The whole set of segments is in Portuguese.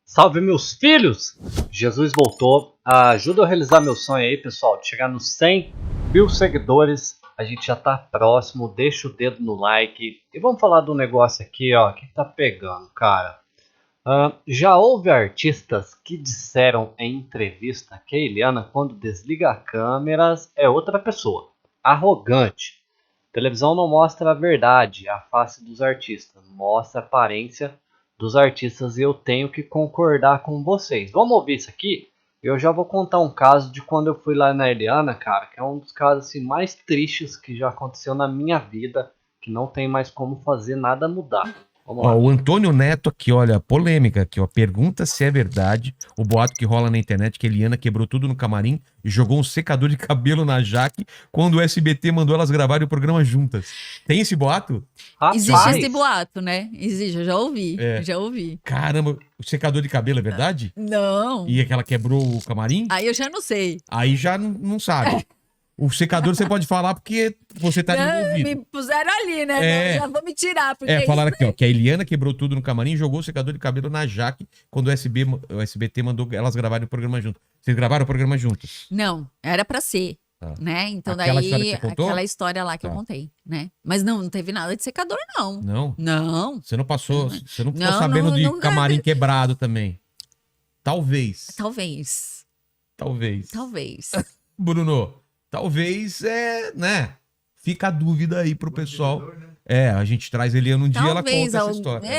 Salve meus filhos! Jesus voltou. Ajuda eu a realizar meu sonho aí, pessoal, de chegar nos 100 mil seguidores. A gente já tá próximo, deixa o dedo no like. E vamos falar do negócio aqui, ó, que tá pegando, cara. Já houve artistas que disseram em entrevista que a Eliana, quando desliga a câmeras, é outra pessoa. Arrogante. Televisão não mostra a verdade, a face dos artistas, mostra a aparência dos artistas e eu tenho que concordar com vocês. Vamos ouvir isso aqui? Eu já vou contar um caso de quando eu fui lá na Eliana, cara, que é um dos casos assim, mais tristes que já aconteceu na minha vida, que não tem mais como fazer nada mudar. Vamos Ó, lá. o Antônio Neto aqui, olha, polêmica aqui, ó. Pergunta se é verdade o boato que rola na internet que a Eliana quebrou tudo no camarim e jogou um secador de cabelo na Jaque quando o SBT mandou elas gravarem o programa juntas. Tem esse boato? Existe esse Rapaz, boato, né? Existe, eu já ouvi. É. Já ouvi. Caramba, o secador de cabelo é verdade? Não. E é que ela quebrou o camarim? Aí eu já não sei. Aí já não sabe. O secador você pode falar porque você tá Não, envolvido. me puseram ali, né? É. Não, já vou me tirar. Porque Falaram isso- aqui, ó, que a Eliana quebrou tudo no camarim e jogou o secador de cabelo na Jaque quando o SBT mandou elas gravarem o programa junto. Vocês gravaram o programa juntos? Não, era pra ser. Tá. Né? Então Aquela daí, história que você contou? aquela história lá que eu Tá. contei, né? Mas não teve nada de secador, não. Não? Não. Você não passou, você não ficou Não, sabendo de não camarim quebrado também? Talvez. Talvez. Talvez. Talvez. Bruno, talvez né? Fica a dúvida aí pro pessoal. A gente traz Eliana um dia, ela Talvez. conta essa história.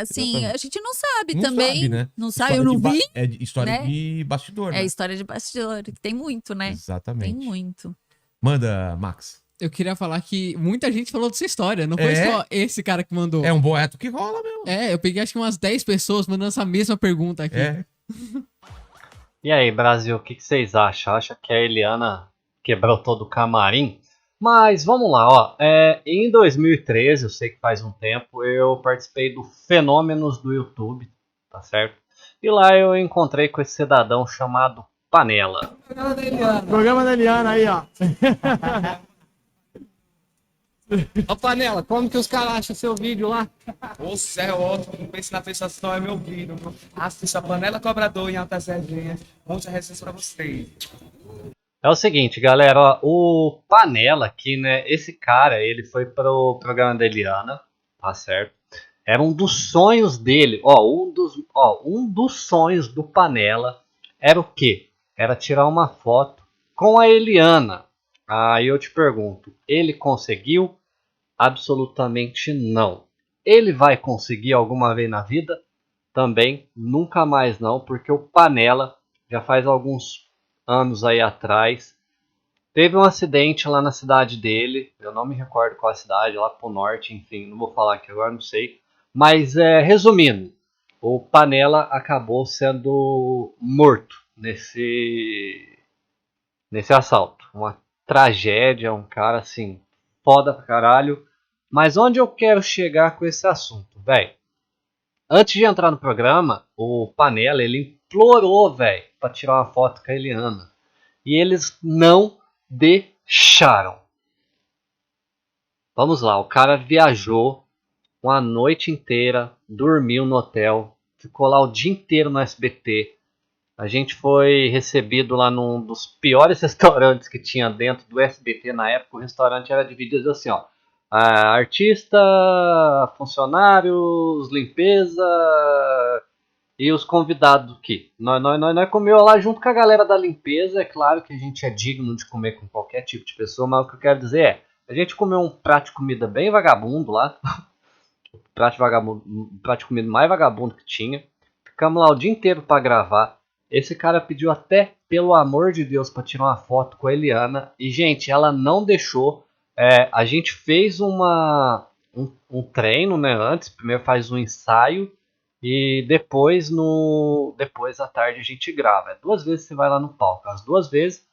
Assim, Exatamente. a gente não sabe Não também. sabe, né? Não sabe, eu História não de ba- vi. É de história né? de bastidor, É né? história de bastidor, que tem muito, né? Exatamente. Tem muito. Manda, Max. Eu queria falar que muita gente falou dessa história. Não foi É? só esse cara que mandou. É um boato que rola mesmo. Eu peguei acho que umas 10 pessoas mandando essa mesma pergunta aqui. e aí, Brasil, o que vocês acham? Acha que a Eliana quebrou todo o camarim? Mas vamos lá, ó. Em 2013, eu sei que faz um tempo, eu participei do Fenômenos do YouTube, tá certo? E lá eu encontrei com esse cidadão chamado Panela. Programa da Eliana aí, ó. Ô Panela, como que os caras acham seu vídeo lá? Você é ótimo, não pense na pessoa só é meu vídeo. Assista a Panela Cobrador em Alta Serginha. Muita receitas pra vocês. É o seguinte, galera, ó, o Panela aqui, né? Esse cara, ele foi pro programa da Eliana, tá certo? Era um dos sonhos dele, um dos sonhos do Panela era o quê? Era tirar uma foto com a Eliana. Aí eu te pergunto, ele conseguiu? Absolutamente não. Ele vai conseguir alguma vez na vida? Também nunca mais não, porque o Panela já faz alguns anos aí atrás teve um acidente lá na cidade dele. Eu não me recordo qual a cidade, lá pro norte, enfim, não vou falar aqui agora, não sei. Mas resumindo, o Panela acabou sendo morto nesse assalto. Uma tragédia, um cara assim, foda pra caralho. Mas onde eu quero chegar com esse assunto, velho? Antes de entrar no programa, o Panela, ele implorou, velho, pra tirar uma foto com a Eliana. E eles não deixaram. Vamos lá, o cara viajou uma noite inteira, dormiu no hotel, ficou lá o dia inteiro no SBT. A gente foi recebido lá num dos piores restaurantes que tinha dentro do SBT na época. O restaurante era dividido assim, ó. Artista, funcionários, limpeza e os convidados aqui. Nós comeu lá junto com a galera da limpeza. É claro que a gente é digno de comer com qualquer tipo de pessoa, mas o que eu quero dizer é, a gente comeu um prato de comida bem vagabundo lá. O prato de comida mais vagabundo que tinha. Ficamos lá o dia inteiro para gravar. Esse cara pediu até, pelo amor de Deus, para tirar uma foto com a Eliana. E, gente, ela não deixou. A gente fez um treino, né? Antes, primeiro faz um ensaio. E depois à tarde a gente grava. 2 vezes você vai lá no palco. As 2 vezes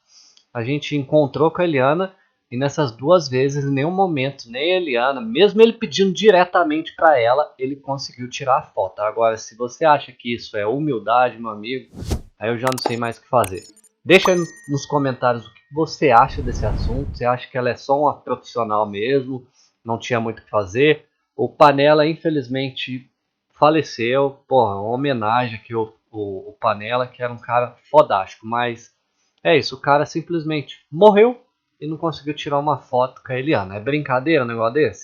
a gente encontrou com a Eliana. E nessas 2 vezes, em nenhum momento, nem a Eliana, mesmo ele pedindo diretamente para ela, ele conseguiu tirar a foto. Agora, se você acha que isso é humildade, meu amigo, aí eu já não sei mais o que fazer. Deixa aí nos comentários o que você acha desse assunto. Você acha que ela é só uma profissional mesmo? Não tinha muito o que fazer? O Panela, infelizmente, faleceu. Porra, uma homenagem aqui ao o Panela, que era um cara fodástico. Mas é isso, o cara simplesmente morreu e não conseguiu tirar uma foto com a Eliana. É brincadeira um negócio desse?